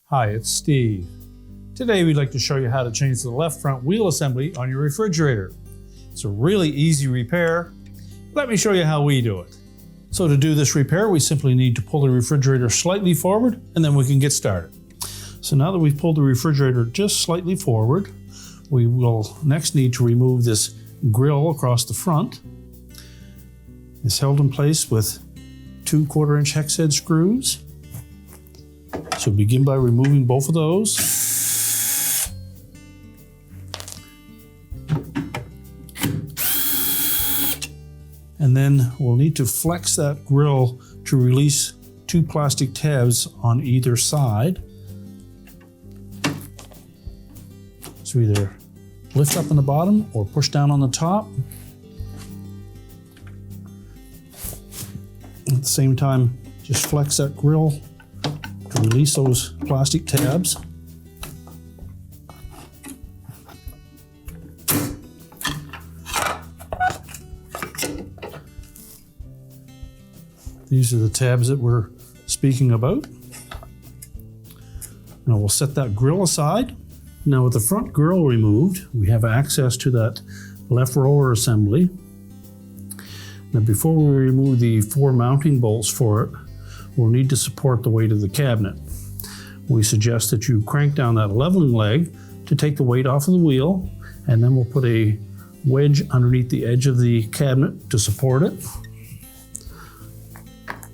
Hi, it's Steve. Today we'd like to show you how to change the left front wheel assembly on your refrigerator. It's a really easy repair. Let me show you how we do it. So to do this repair, we simply need to pull the refrigerator slightly forward and then we can get started. So now that we've pulled the refrigerator just slightly forward, we will next need to remove this grill across the front. It's held in place with 2 1/4-inch hex head screws. So begin by removing both of those. And then we'll need to flex that grill to release 2 plastic tabs on either side. So either lift up on the bottom or push down on the top. At the same time, just flex that grill to release those plastic tabs. These are the tabs that we're speaking about. Now we'll set that grill aside. Now with the front grill removed, we have access to that left roller assembly. Now before we remove the 4 mounting bolts for it, we'll need to support the weight of the cabinet. We suggest that you crank down that leveling leg to take the weight off of the wheel, and then we'll put a wedge underneath the edge of the cabinet to support it.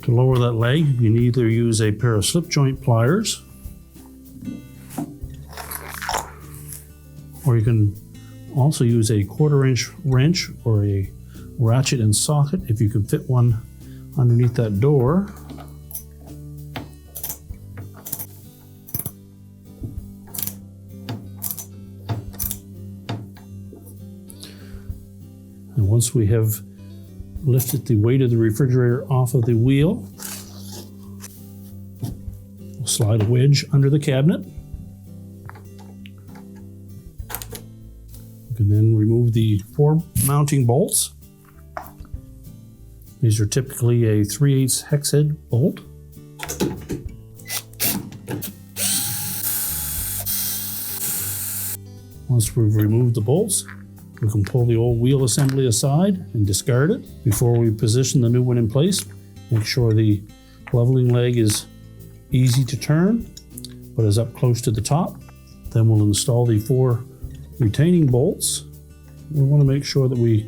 To lower that leg, you can either use a pair of slip joint pliers, or you can also use a 1/4-inch wrench or a ratchet and socket if you can fit one underneath that door. And once we have lifted the weight of the refrigerator off of the wheel, we'll slide a wedge under the cabinet. We can then remove the 4 mounting bolts. These are typically a 3/8 hex head bolt. Once we've removed the bolts, we can pull the old wheel assembly aside and discard it. Before we position the new one in place, make sure the leveling leg is easy to turn, but is up close to the top. Then we'll install the 4 retaining bolts. We want to make sure that we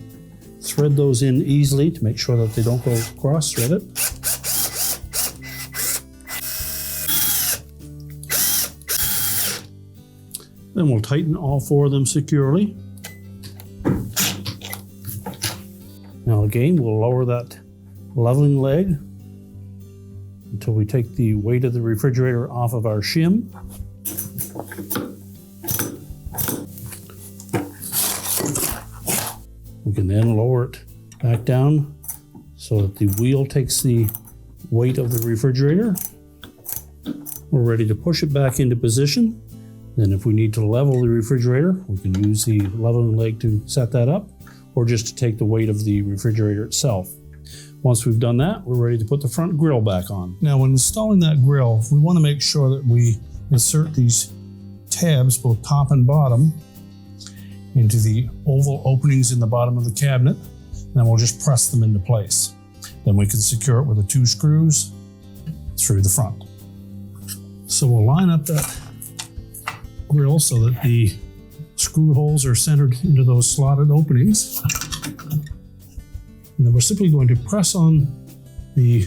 thread those in easily to make sure that they don't go cross-threaded. Then we'll tighten all 4 of them securely. Now again, we'll lower that leveling leg until we take the weight of the refrigerator off of our shim. We can then lower it back down so that the wheel takes the weight of the refrigerator. We're ready to push it back into position. Then if we need to level the refrigerator, we can use the leveling leg to set that up, or just to take the weight of the refrigerator itself. Once we've done that, we're ready to put the front grill back on. Now when installing that grill, we want to make sure that we insert these tabs, both top and bottom, into the oval openings in the bottom of the cabinet, and then we'll just press them into place. Then we can secure it with the 2 screws through the front. So we'll line up that grill so that the screw holes are centered into those slotted openings. And then we're simply going to press on the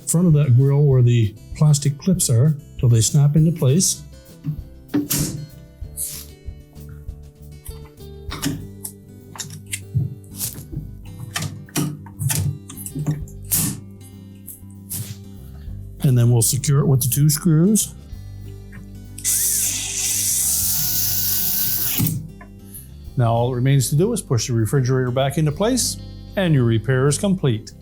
front of that grill where the plastic clips are till they snap into place. And then we'll secure it with the 2 screws. Now all it remains to do is push the refrigerator back into place, and your repair is complete.